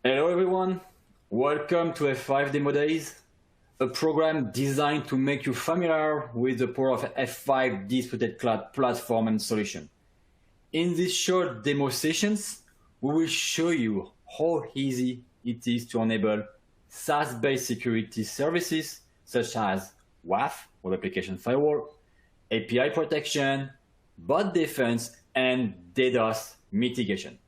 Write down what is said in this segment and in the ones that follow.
Hello everyone, welcome to F5 Demo Days, a program designed to make you familiar with the power of F5 distributed cloud platform and solution. In these short demo sessions, we will show you how easy it is to enable SaaS-based security services such as WAF, Web Application Firewall, API protection, bot defense, and DDoS mitigation.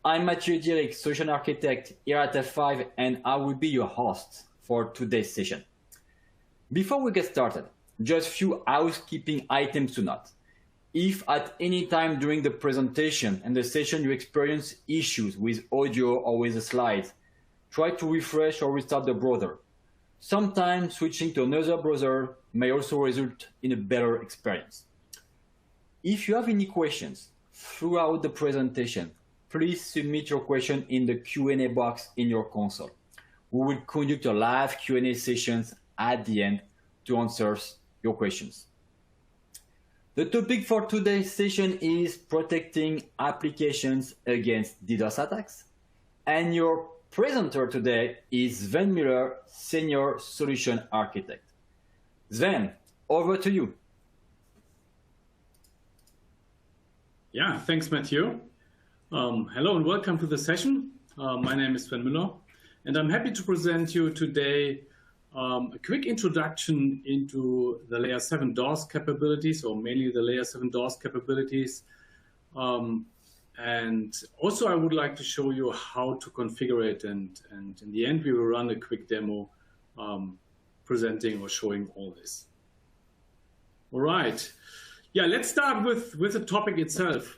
I'm Mathieu Diric, Solution Architect here at F5, and I will be your host for today's session. Before we get started, just a few housekeeping items to note. If at any time during the presentation and the session you experience issues with audio or with the slides, try to refresh or restart the browser. Sometimes switching to another browser may also result in a better experience. If you have any questions throughout the presentation, please submit your question in the Q&A box in your console. We will conduct a live Q&A sessions at the end to answer your questions. The topic for today's session is protecting applications against DDoS attacks. And your presenter today is Sven Müller, Senior Solution Architect. Sven, over to you. Yeah, thanks, Mathieu. Hello and welcome to the session. My name is Sven Müller, and I'm happy to present you today a quick introduction into the Layer 7 DOS capabilities, or mainly the Layer 7 DOS capabilities. And also I would like to show you how to configure it, and in the end we will run a quick demo presenting or showing all this. All right. Yeah, let's start with the topic itself.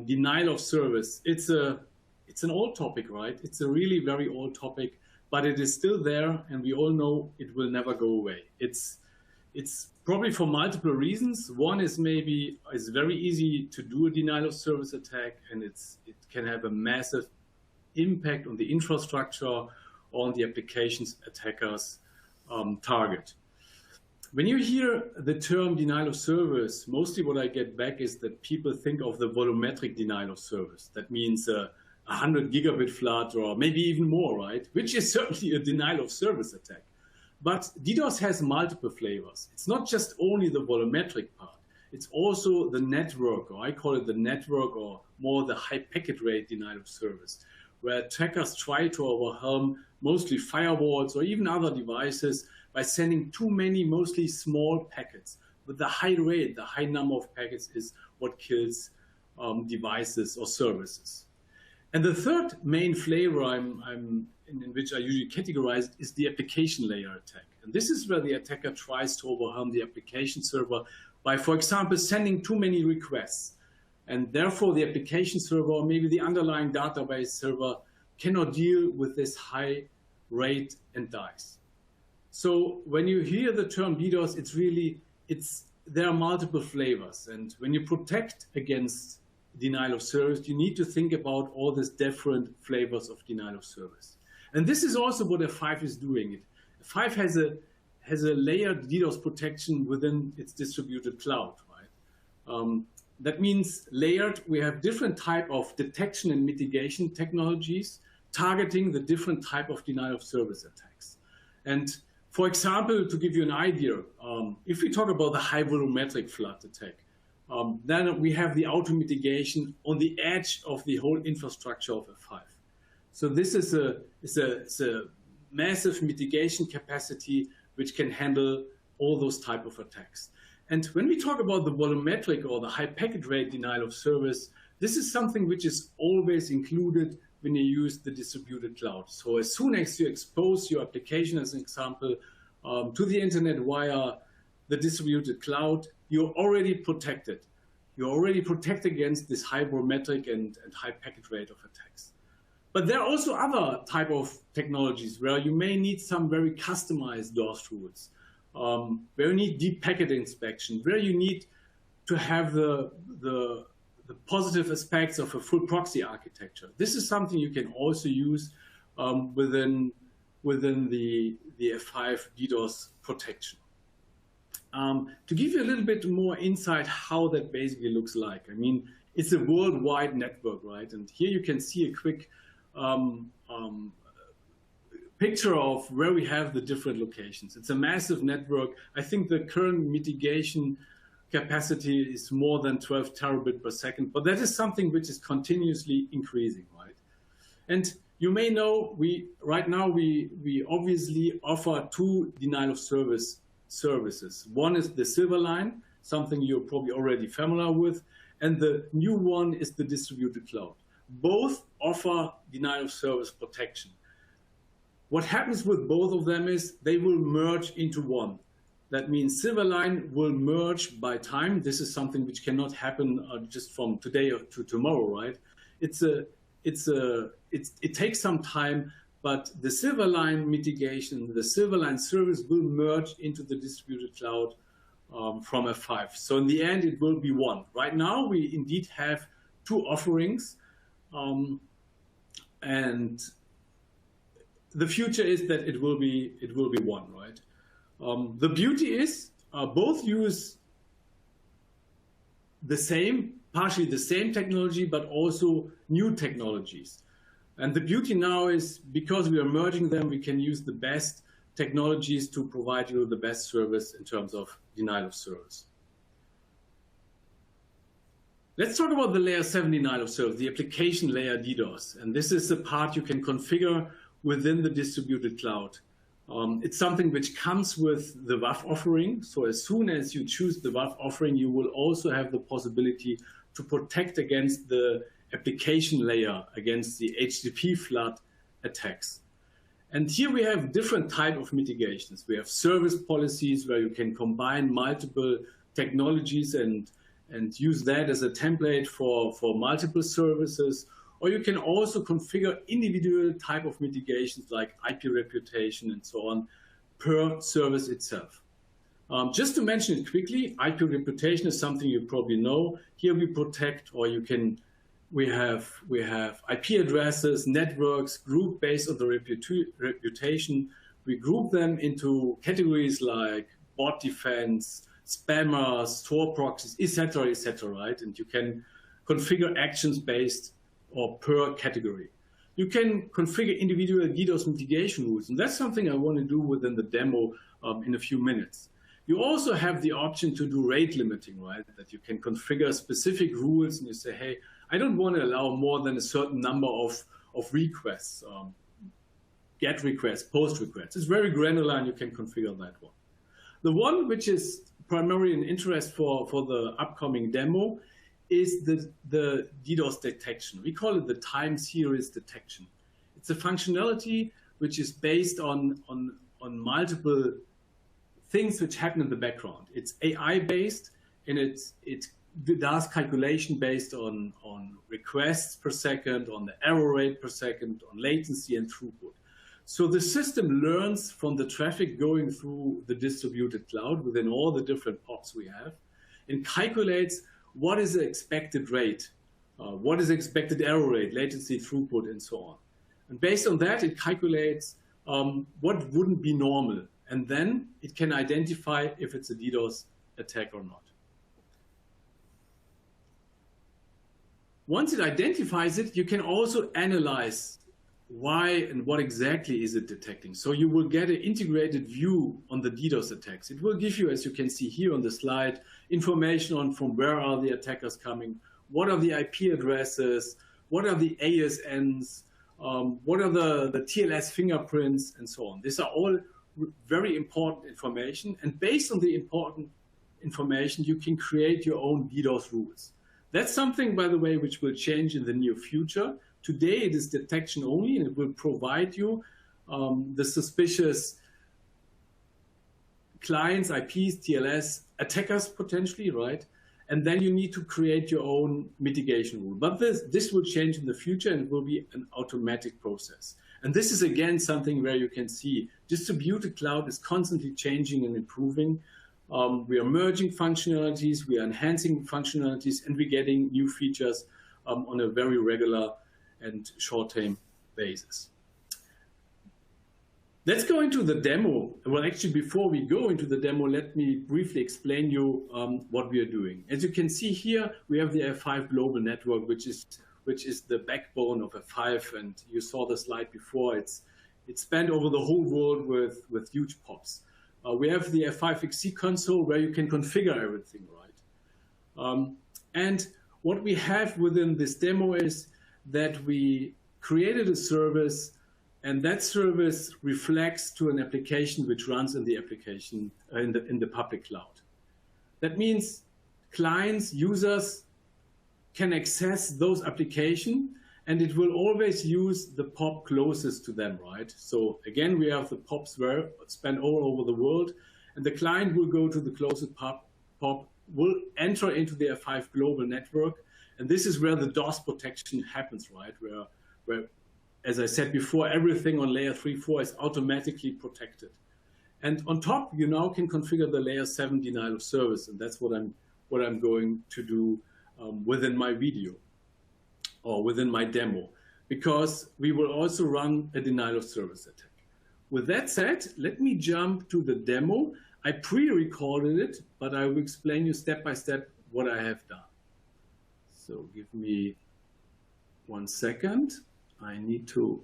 Denial of service. It's an old topic, right? It's a really very old topic, but it is still there, and we all know it will never go away. It's probably for multiple reasons. One is maybe it's very easy to do a denial of service attack, and it can have a massive impact on the infrastructure or on the applications attackers target. When you hear the term denial of service, mostly what I get back is that people think of the volumetric denial of service. That means 100 gigabit flood or maybe even more, right? Which is certainly a denial of service attack. But DDoS has multiple flavors. It's not just only the volumetric part. It's also the network, or I call it the network, or more the high packet rate denial of service, where attackers try to overwhelm mostly firewalls or even other devices by sending too many, mostly small packets. But the high rate, the high number of packets is what kills devices or services. And the third main flavor in which I usually categorize is the application layer attack. And this is where the attacker tries to overwhelm the application server by, for example, sending too many requests. And therefore, the application server, or maybe the underlying database server, cannot deal with this high rate and dies. So when you hear the term DDoS, there are multiple flavors. And when you protect against denial of service, you need to think about all these different flavors of denial of service. And this is also what F5 is doing. F5 has a layered DDoS protection within its distributed cloud, right? That means layered, we have different type of detection and mitigation technologies targeting the different type of denial of service attacks. And for example, to give you an idea, if we talk about the high volumetric flood attack, then we have the auto mitigation on the edge of the whole infrastructure of F5. So this is a massive mitigation capacity which can handle all those type of attacks. And when we talk about the volumetric or the high packet rate denial of service, this is something which is always included when you use the distributed cloud. So as soon as you expose your application, as an example, to the internet via the distributed cloud, you're already protected. You're already protected against this high volumetric and high packet rate of attacks. But there are also other type of technologies where you may need some very customized DOS rules, where you need deep packet inspection, where you need to have the positive aspects of a full proxy architecture. This is something you can also use within the F5 DDoS protection. To give you a little bit more insight how that basically looks like. I mean, it's a worldwide network, right? And here you can see a quick picture of where we have the different locations. It's a massive network. I think the current mitigation capacity is more than 12 terabit per second, but that is something which is continuously increasing, right? And you may know, right now we obviously offer two denial of service services. One is the Silverline, something you're probably already familiar with, and the new one is the distributed cloud. Both offer denial of service protection. What happens with both of them is they will merge into one. That means Silverline will merge by time. This is something which cannot happen just from today to tomorrow, right? It takes some time, but the Silverline mitigation, the Silverline service will merge into the distributed cloud from F5. So in the end, it will be one. Right now, we indeed have two offerings, and the future is that it will be one, right? The beauty is both use the same, partially the same technology, but also new technologies. And the beauty now is because we are merging them, we can use the best technologies to provide you the best service in terms of denial of service. Let's talk about the layer 7 denial of service, the application layer DDoS. And this is the part you can configure within the distributed cloud. It's something which comes with the WAF offering. So as soon as you choose the WAF offering, you will also have the possibility to protect against the application layer, against the HTTP flood attacks. And here we have different type of mitigations. We have service policies where you can combine multiple technologies and use that as a template for multiple services. Or you can also configure individual type of mitigations like IP reputation and so on per service itself. Just to mention it quickly, IP reputation is something you probably know. Here we protect, or we have IP addresses, networks, group based on the reputation. We group them into categories like bot defense, spammers, Tor proxies, etc., right? And you can configure actions based or per category. You can configure individual DDoS mitigation rules, and that's something I want to do within the demo in a few minutes. You also have the option to do rate limiting, right? That you can configure specific rules and you say, hey, I don't want to allow more than a certain number of requests, get requests, post requests. It's very granular and you can configure that one. The one which is primarily an interest for the upcoming demo is the DDoS detection. We call it the time series detection. It's a functionality which is based on multiple things which happen in the background. It's AI based and it does calculation based on requests per second, on the error rate per second, on latency and throughput. So the system learns from the traffic going through the distributed cloud within all the different POPs we have and calculates what is the expected rate, what is the expected error rate, latency, throughput, and so on. And based on that, it calculates what wouldn't be normal. And then it can identify if it's a DDoS attack or not. Once it identifies it, you can also analyze why and what exactly is it detecting. So you will get an integrated view on the DDoS attacks. It will give you, as you can see here on the slide, information on from where are the attackers coming, what are the IP addresses, what are the ASNs, what are the TLS fingerprints, and so on. These are all very important information. And based on the important information, you can create your own DDoS rules. That's something, by the way, which will change in the near future. Today, it is detection only, and it will provide you the suspicious clients, IPs, TLS, attackers potentially, right? And then you need to create your own mitigation rule. But this will change in the future, and it will be an automatic process. And this is, again, something where you can see distributed cloud is constantly changing and improving. We are merging functionalities, we are enhancing functionalities, and we're getting new features on a very regular and short-term basis. Let's go into the demo. Well, actually, before we go into the demo, let me briefly explain you what we are doing. As you can see here, we have the F5 global network, which is which is the backbone of F5. And you saw the slide before. It's spanned over the whole world with huge POPs. We have the F5XC console where you can configure everything, right? And what we have within this demo is that we created a service, and that service reflects to an application which runs in the application in the public cloud. That means clients, users can access those applications, and it will always use the POP closest to them, right? So again, we have the POPs where span all over the world, and the client will go to the closest POP, will enter into the F5 global network, and this is where the DOS protection happens, right? Where, as I said before, everything on layer 3, 4 is automatically protected. And on top, you now can configure the layer 7 denial of service, and that's what I'm going to do within my video or within my demo, because we will also run a denial of service attack. With that said, let me jump to the demo. I pre-recorded it, but I will explain you step by step what I have done. So give me 1 second. I need to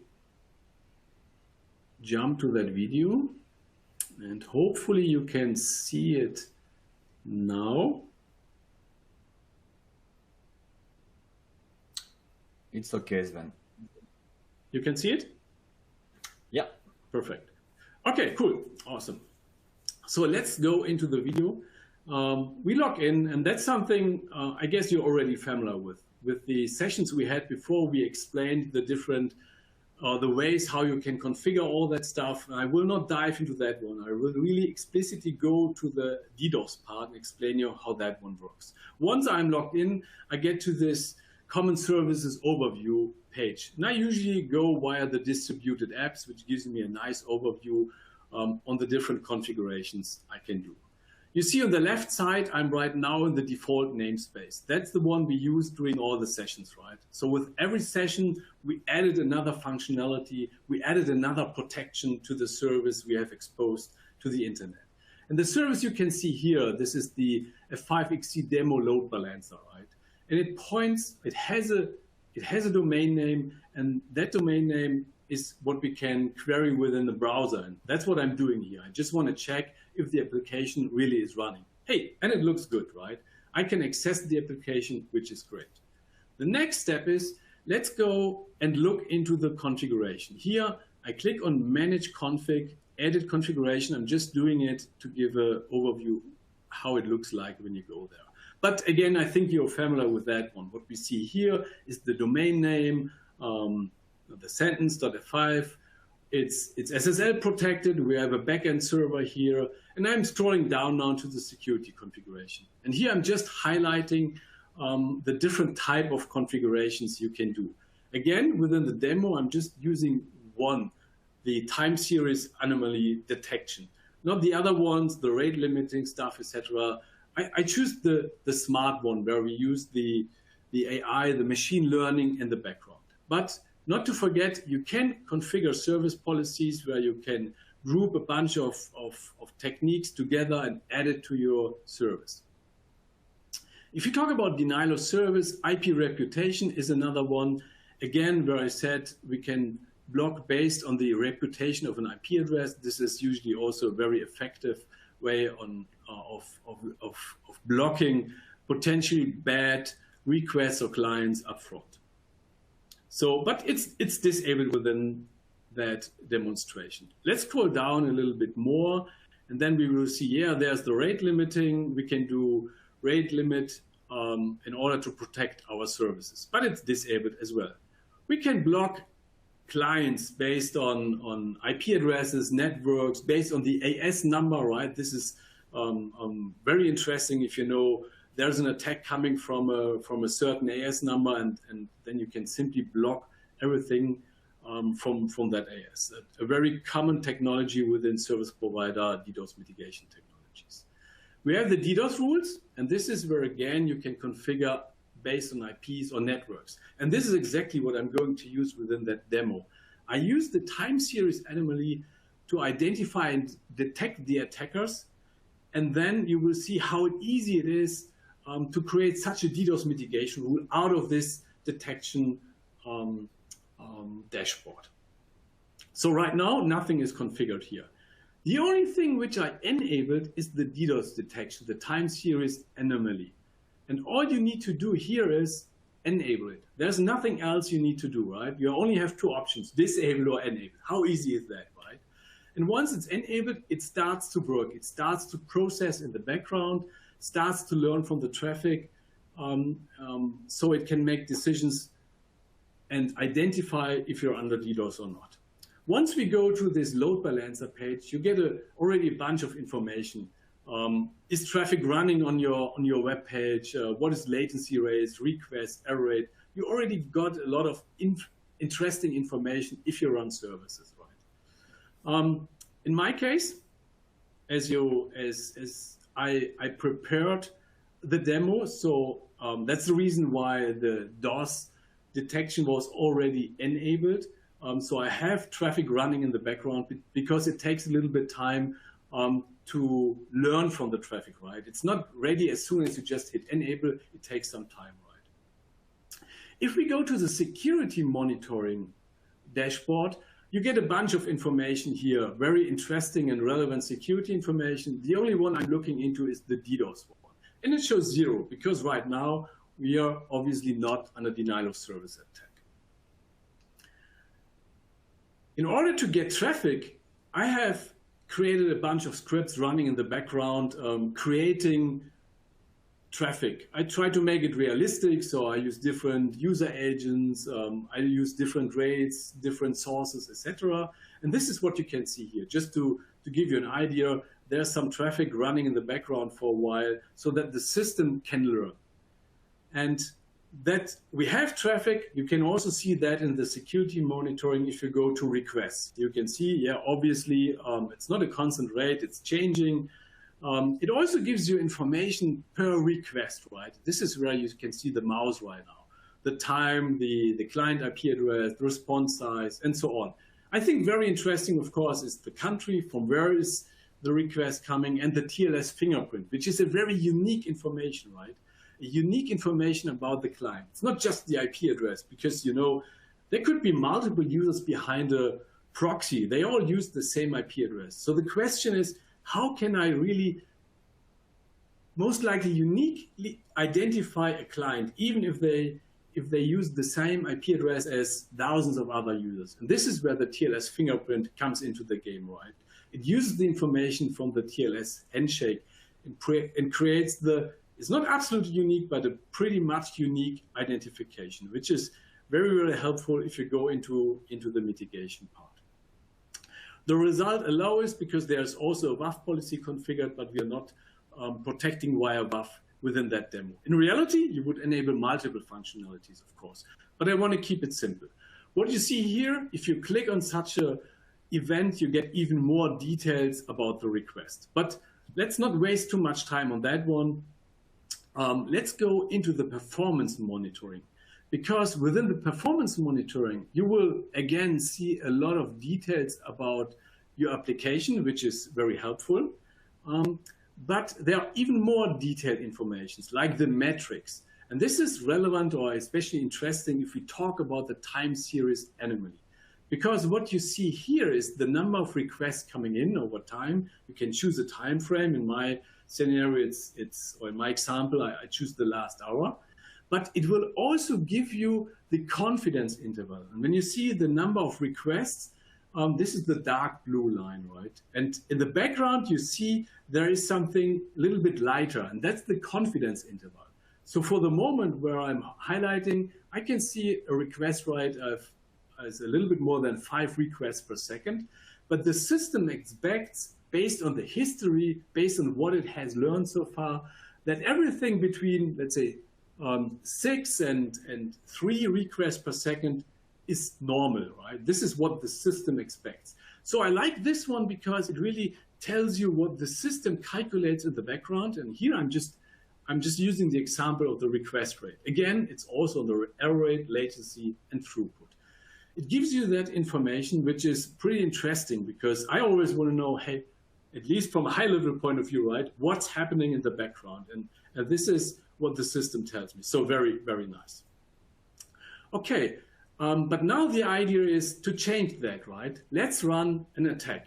jump to that video, and hopefully you can see it now. It's okay, Sven. You can see it? Yeah. Perfect. Okay, cool. Awesome. So let's go into the video. We log in, and that's something I guess you're already familiar with. With the sessions we had before, we explained the different the ways how you can configure all that stuff. I will not dive into that one. I will really explicitly go to the DDoS part and explain you how that one works. Once I'm logged in, I get to this Common Services Overview page. And I usually go via the distributed apps, which gives me a nice overview on the different configurations I can do. You see on the left side, I'm right now in the default namespace. That's the one we use during all the sessions, right? So with every session, we added another functionality. We added another protection to the service we have exposed to the internet. And the service you can see here, this is the F5XC demo load balancer, right? And it points, it has a domain name, and that domain name is what we can query within the browser. And that's what I'm doing here. I just want to check if the application really is running. Hey, and it looks good, right? I can access the application, which is great. The next step is, let's go and look into the configuration. Here, I click on Manage Config, Edit Configuration. I'm just doing it to give an overview how it looks like when you go there. But again, I think you're familiar with that one. What we see here is the domain name, the sentence.f5. It's SSL protected. We have a backend server here. And I'm scrolling down now to the security configuration. And here I'm just highlighting the different type of configurations you can do. Again, within the demo, I'm just using one, the time series anomaly detection. Not the other ones, the rate limiting stuff, etc. I choose the smart one where we use the AI, the machine learning in the background. But not to forget, you can configure service policies where you can group a bunch of techniques together and add it to your service. If you talk about denial of service, IP reputation is another one. Again, where I said we can block based on the reputation of an IP address. This is usually also a very effective way of blocking potentially bad requests or clients upfront. So, but it's disabled within that demonstration. Let's scroll down a little bit more, and then we will see, yeah, there's the rate limiting. We can do rate limit in order to protect our services, but it's disabled as well. We can block clients based on IP addresses, networks, based on the AS number, right? This is very interesting if you know there's an attack coming from a certain AS number, and then you can simply block everything from that AS. A very common technology within service provider DDoS mitigation technologies. We have the DDoS rules, and this is where, again, you can configure based on IPs or networks. And this is exactly what I'm going to use within that demo. I use the time series anomaly to identify and detect the attackers, and then you will see how easy it is to create such a DDoS mitigation rule out of this detection dashboard. So right now, nothing is configured here. The only thing which I enabled is the DDoS detection, the time series anomaly. And all you need to do here is enable it. There's nothing else you need to do, right? You only have two options, disable or enable. How easy is that, right? And once it's enabled, it starts to work. It starts to process in the background, starts to learn from the traffic, so it can make decisions and identify if you're under DDoS or not. Once we go to this load balancer page, you get already a bunch of information. Is traffic running on your web page? What is latency rates, request, error rate? You already got a lot of interesting information if you run services, right? In my case, as I prepared the demo, so that's the reason why the DOS detection was already enabled. So I have traffic running in the background because it takes a little bit time to learn from the traffic, right? It's not ready as soon as you just hit enable. It takes some time, right? If we go to the security monitoring dashboard, you get a bunch of information here, very interesting and relevant security information. The only one I'm looking into is the DDoS one. And it shows 0 because right now we are obviously not under denial of service attack. In order to get traffic, I have created a bunch of scripts running in the background, creating traffic. I try to make it realistic, so I use different user agents, I use different rates, different sources, etc. And this is what you can see here. Just to give you an idea, there's some traffic running in the background for a while so that the system can learn. And that we have traffic, you can also see that in the security monitoring if you go to requests. You can see, yeah, obviously, it's not a constant rate, it's changing. It also gives you information per request, right? This is where you can see the mouse right now. The time, the client IP address, the response size, and so on. I think very interesting, of course, is the country, from where is the request coming, and the TLS fingerprint, which is a very unique information, right? Unique information about the client. It's not just the IP address, because there could be multiple users behind a proxy. They all use the same IP address. So the question is, how can I really most likely uniquely identify a client, even if they use the same IP address as thousands of other users? And this is where the TLS fingerprint comes into the game, right? It uses the information from the TLS handshake and creates it's not absolutely unique, but a pretty much unique identification, which is very, very helpful if you go into the mitigation part. The result allows, because there's also a WAF policy configured, but we are not protecting via WAF within that demo. In reality, you would enable multiple functionalities, of course, but I want to keep it simple. What you see here, if you click on such an event, you get even more details about the request. But let's not waste too much time on that one. Let's go into the performance monitoring, because within the performance monitoring, you will again see a lot of details about your application, which is very helpful. But there are even more detailed information, like the metrics. And this is relevant or especially interesting if we talk about the time series anomaly. Because what you see here is the number of requests coming in over time. You can choose a time frame. In my scenario, or in my example, I choose the last hour. But it will also give you the confidence interval. And when you see the number of requests, this is the dark blue line, right? And in the background, you see there is something a little bit lighter, and that's the confidence interval. So for the moment where I'm highlighting, I can see a request rate as a little bit more than 5 requests per second. But the system expects, based on the history, based on what it has learned so far, that everything between, let's say, 6 and 3 requests per second is normal, right? This is what the system expects. So I like this one because it really tells you what the system calculates in the background. And here I'm just using the example of the request rate. Again, it's also the error rate, latency, and throughput. It gives you that information, which is pretty interesting, because I always want to know, hey, at least from a high-level point of view, right, what's happening in the background. And this is what the system tells me. So very, very nice. Okay, but now the idea is to change that, right? Let's run an attack.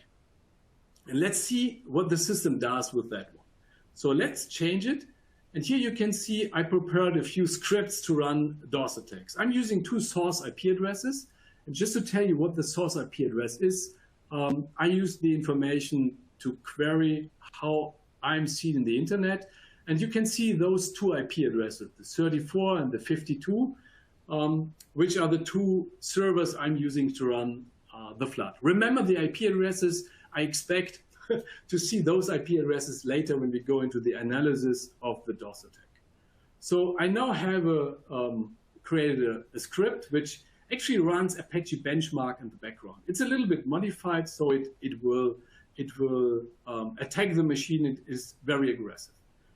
And let's see what the system does with that one. So let's change it. And here you can see I prepared a few scripts to run DOS attacks. I'm using 2 source IP addresses. And just to tell you what the source IP address is, I use the information to query how I'm seen in the internet. And you can see those 2 IP addresses, the 34 and the 52, which are the 2 servers I'm using to run the flood. Remember the IP addresses. I expect to see those IP addresses later when we go into the analysis of the DOS attack. So I now have created a script which actually runs Apache benchmark in the background. It's a little bit modified, so it will attack the machine. It is very aggressive.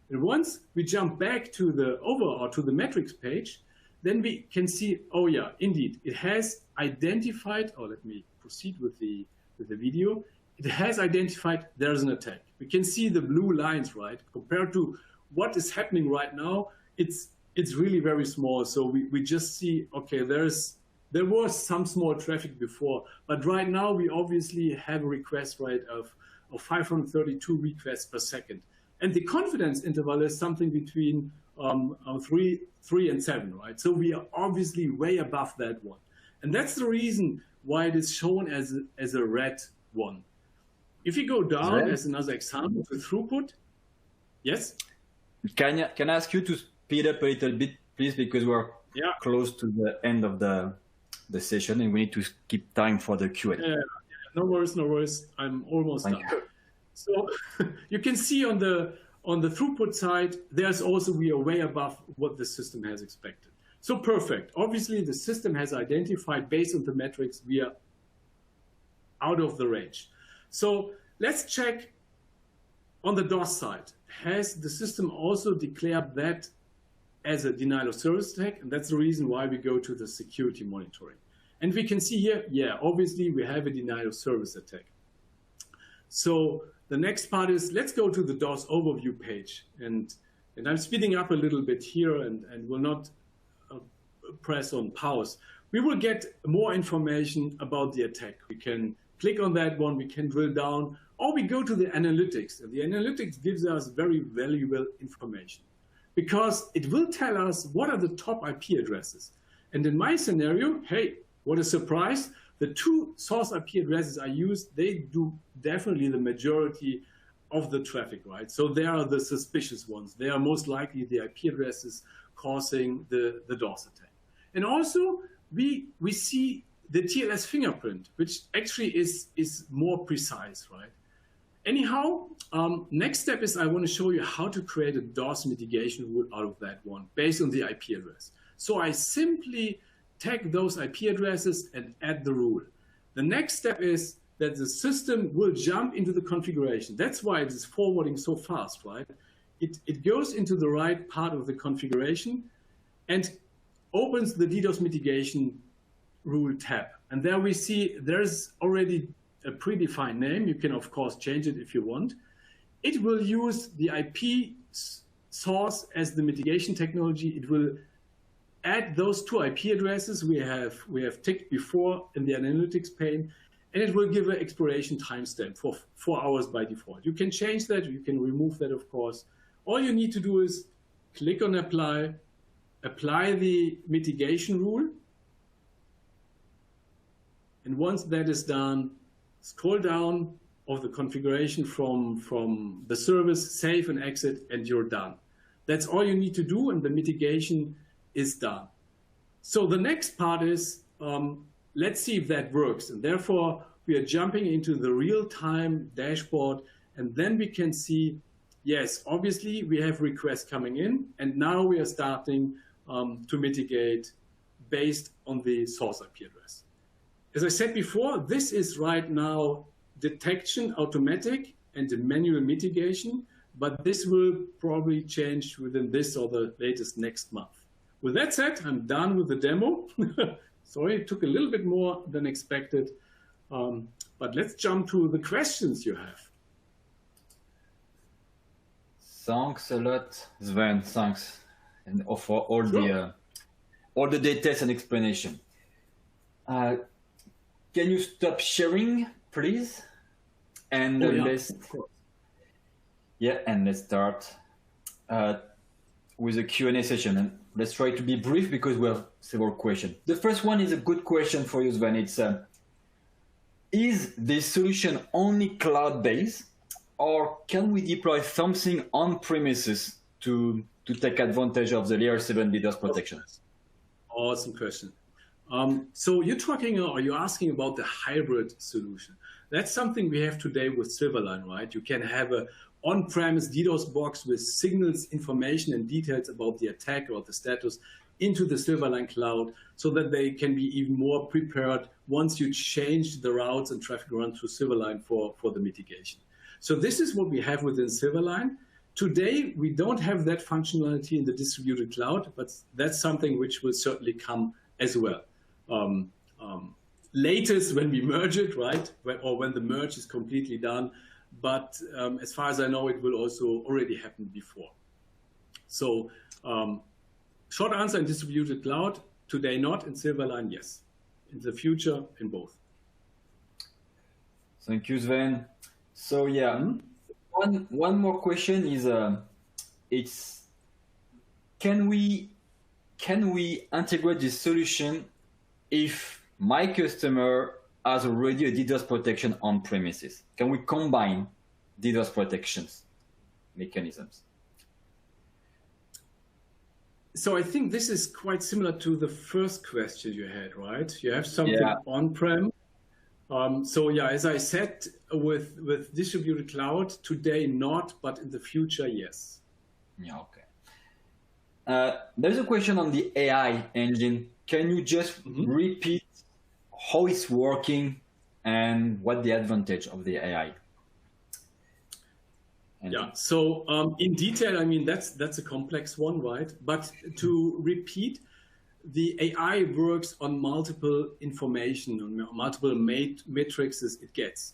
And once we jump back to the metrics page, then we can see, oh yeah, indeed, it has identified, or let me proceed with the video. It has identified there's an attack. We can see the blue lines, right? Compared to what is happening right now, it's really very small. So we just see, okay, there was some small traffic before, but right now we obviously have a request rate of 532 requests per second. And the confidence interval is something between 3 and 7, right? So we are obviously way above that one. And that's the reason why it is shown as a red one. If you go down as another example to throughput, yes? Can I ask you to speed up a little bit, please, because we're close to the end of the session and we need to keep time for the Q&A. Yeah, no worries, no worries. I'm almost done. So you can see on the throughput side, there's also, we are way above what the system has expected. So perfect. Obviously, the system has identified, based on the metrics, we are out of the range. So let's check on the DOS side. Has the system also declared that as a denial of service attack? And that's the reason why we go to the security monitoring. And we can see here, yeah, obviously we have a denial of service attack. So the next part is, let's go to the DOS overview page. And I'm speeding up a little bit here and will not press on pause. We will get more information about the attack. We can click on that one, we can drill down, or we go to the analytics. And the analytics gives us very valuable information because it will tell us what are the top IP addresses. And in my scenario, hey, what a surprise. The 2 source IP addresses I used, they do definitely the majority of the traffic, right? So they are the suspicious ones. They are most likely the IP addresses causing the DOS attack. And also, we see the TLS fingerprint, which actually is more precise, right? Anyhow, next step is I want to show you how to create a DOS mitigation rule out of that one based on the IP address. So I simply tag those IP addresses and add the rule. The next step is that the system will jump into the configuration. That's why it is forwarding so fast, right? It goes into the right part of the configuration and opens the DDoS mitigation rule tab. And there we see there's already a predefined name. You can, of course, change it if you want. It will use the IP source as the mitigation technology. It will add those 2 IP addresses we have ticked before in the analytics pane, and it will give an expiration timestamp for 4 hours by default. You can change that, you can remove that, of course. All you need to do is click on apply the mitigation rule, and once that is done, scroll down of the configuration from the service, save and exit, and you're done. That's all you need to do, and the mitigation is done. So the next part is, let's see if that works. And therefore, we are jumping into the real-time dashboard, and then we can see, yes, obviously we have requests coming in, and now we are starting to mitigate based on the source IP address. As I said before, this is right now detection automatic and the manual mitigation, but this will probably change within this or the latest next month. With that said, I'm done with the demo. Sorry, it took a little bit more than expected, but let's jump to the questions you have. Thanks a lot, Sven. Thanks, and for all all the details and explanation. Can you stop sharing, please? And let's start with a Q&A session. And let's try to be brief because we have several questions. The first one is a good question for you, Sven. It's is this solution only cloud-based, or can we deploy something on premises to take advantage of the layer 7 DDoS protection? Awesome question. So you're asking about the hybrid solution. That's something we have today with Silverline, right? You can have a on-premise DDoS box with signals, information, and details about the attack or the status into the Silverline cloud so that they can be even more prepared once you change the routes and traffic run through Silverline for the mitigation. So this is what we have within Silverline. Today, we don't have that functionality in the distributed cloud, but that's something which will certainly come as well. Latest when we merge it, right? Or when the merge is completely done. But as far as I know, it will also already happen before. So short answer in distributed cloud, today not, in Silverline, yes. In the future, in both. Thank you, Sven. So yeah, one more question is, can we integrate this solution if my customer has already a DDoS protection on premises? Can we combine DDoS protections mechanisms? So I think this is quite similar to the first question you had, right? You have something on-prem. So yeah, as I said, with distributed cloud, today not, but in the future, yes. Yeah, okay. There's a question on the AI engine. Can you just repeat how it's working and what the advantage of the AI? Yeah, so in detail, I mean, that's a complex one, right? But to repeat, the AI works on multiple information, on multiple matrices it gets.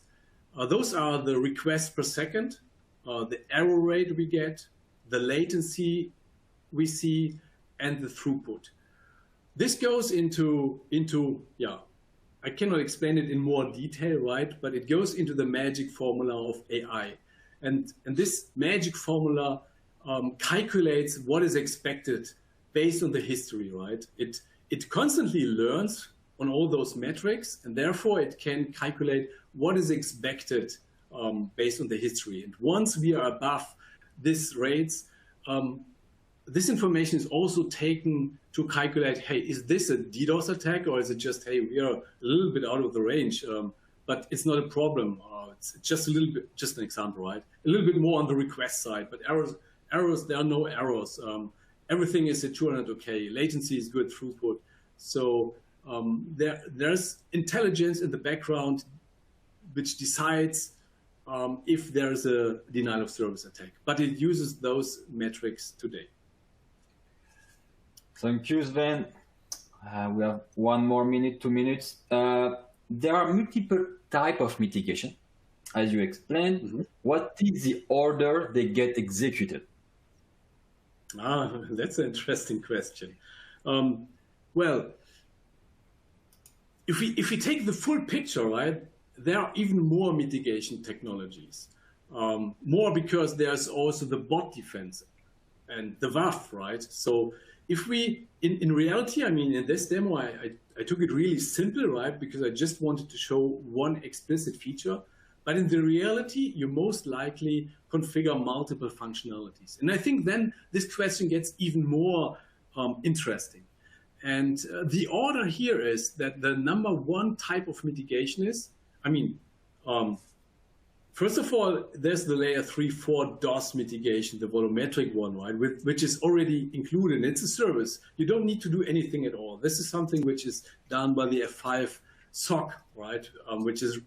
Those are the requests per second, the error rate we get, the latency we see, and the throughput. This goes into I cannot explain it in more detail, right? But it goes into the magic formula of AI. And this magic formula calculates what is expected based on the history, right? It constantly learns on all those metrics, and therefore it can calculate what is expected based on the history. And once we are above these rates, this information is also taken to calculate, hey, is this a DDoS attack, or is it just, hey, we are a little bit out of the range, but it's not a problem. It's just a little bit, just an example, right? A little bit more on the request side, but errors, there are no errors. Everything is at 200 okay. Latency is good, throughput. So there's intelligence in the background which decides if there's a denial of service attack, but it uses those metrics today. Thank you, Sven. We have 1 more minute, 2 minutes. There are multiple types of mitigation, as you explained. What is the order they get executed? That's an interesting question. Well, if we take the full picture, right, there are even more mitigation technologies. More because there's also the bot defense and the WAF, right? So if we, in reality, I mean, in this demo, I took it really simple, right? Because I just wanted to show one explicit feature. But in the reality, you most likely configure multiple functionalities. And I think then this question gets even more interesting. And the order here is that the #1 type of mitigation is, I mean, first of all, there's the layer 3-4 DOS mitigation, the volumetric one, right, which is already included. It's a service. You don't need to do anything at all. This is something which is done by the F5 SOC, right,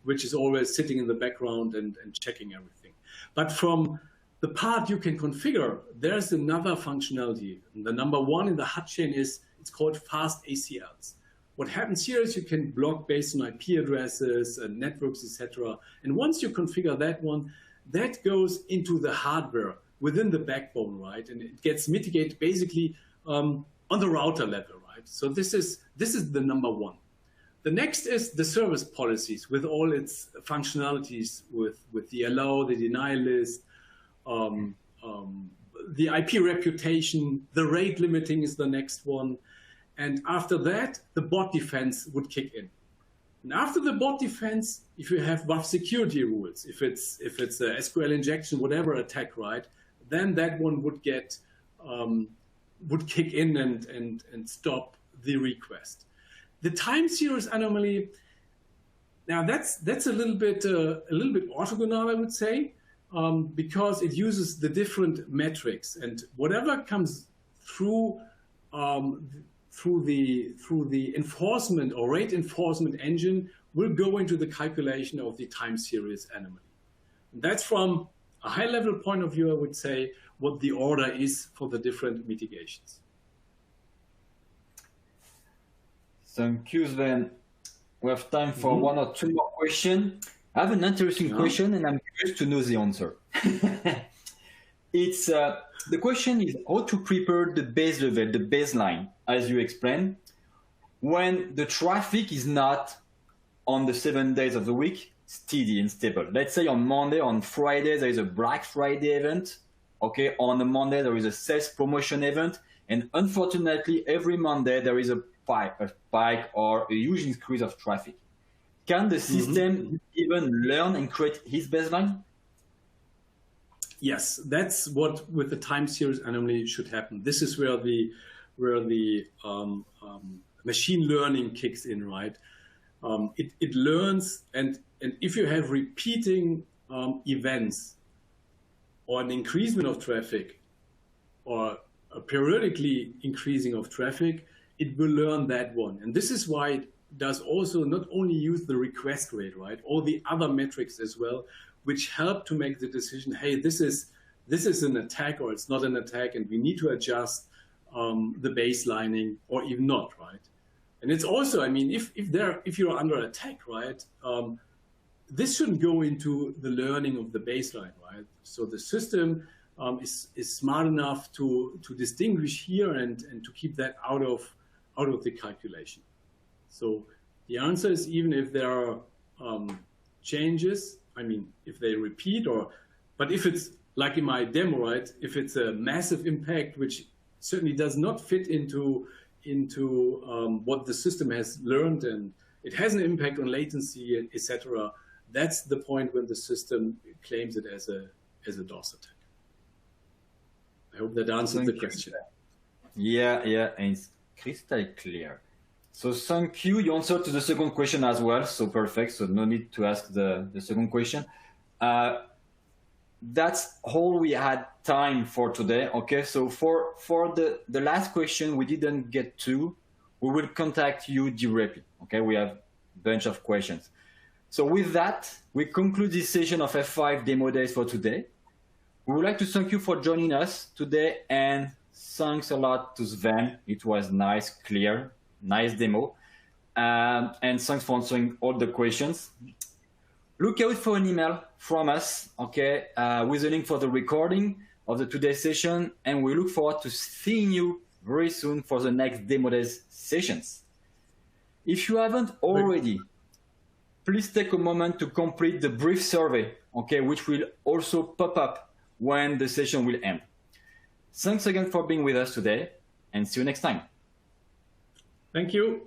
which is always sitting in the background and checking everything. But from the part you can configure, there's another functionality. And the #1 in the hot chain is, it's called fast ACLs. What happens here is you can block based on IP addresses and networks, etc. And once you configure that one, that goes into the hardware within the backbone, right? And it gets mitigated basically on the router level, right? So this is the number one. The next is the service policies with all its functionalities, with the allow, the deny list, the IP reputation, the rate limiting is the next one. And after that, the bot defense would kick in. And after the bot defense, if you have buff security rules, if it's a SQL injection, whatever attack, right, then that one would get would kick in and stop the request. The time series anomaly, now that's a little bit orthogonal, I would say, because it uses the different metrics, and whatever comes through the enforcement or rate enforcement engine will go into the calculation of the time series anomaly. And that's from a high level point of view, I would say, what the order is for the different mitigations. Thank you, Sven. We have time for one or two more questions. I have an interesting question, and I'm curious to know the answer. It's the question is how to prepare the base level, the baseline, as you explained, when the traffic is not on the 7 days of the week steady and stable. Let's say on Monday, on Friday there is a Black Friday event. Okay, on a Monday there is a sales promotion event, and unfortunately every Monday there is a spike or a huge increase of traffic. Can the system even learn and create his baseline? Yes, that's what with the time series anomaly should happen. This is where the machine learning kicks in, right? It learns, and if you have repeating events or an increasement of traffic or a periodically increasing of traffic, it will learn that one. And this is why it does also not only use the request rate, right? All the other metrics as well, which help to make the decision, hey, this is an attack or it's not an attack, and we need to adjust the baselining or even not, right? And it's also, I mean, if you're under attack, right, this shouldn't go into the learning of the baseline, right? So the system is smart enough to distinguish here and to keep that out of the calculation. So the answer is, even if there are changes, I mean, if they repeat, but if it's like in my demo, right, if it's a massive impact, which certainly does not fit into what the system has learned, and it has an impact on latency, etc., that's the point when the system claims it as a DOS attack. I hope that answers the question. Yeah, and it's crystal clear. So thank you. You answered to the second question as well. So perfect. So no need to ask the second question. That's all we had time for today. Okay. So for the last question we didn't get to, we will contact you directly. Okay. We have a bunch of questions. So with that, we conclude this session of F5 Demo Days for today. We would like to thank you for joining us today, and thanks a lot to Sven. It was nice, clear, nice demo. And thanks for answering all the questions. Look out for an email from us, okay, with a link for the recording of the today's session. And we look forward to seeing you very soon for the next Demo Days sessions. If you haven't already, please take a moment to complete the brief survey, okay, which will also pop up when the session will end. Thanks again for being with us today, and see you next time. Thank you.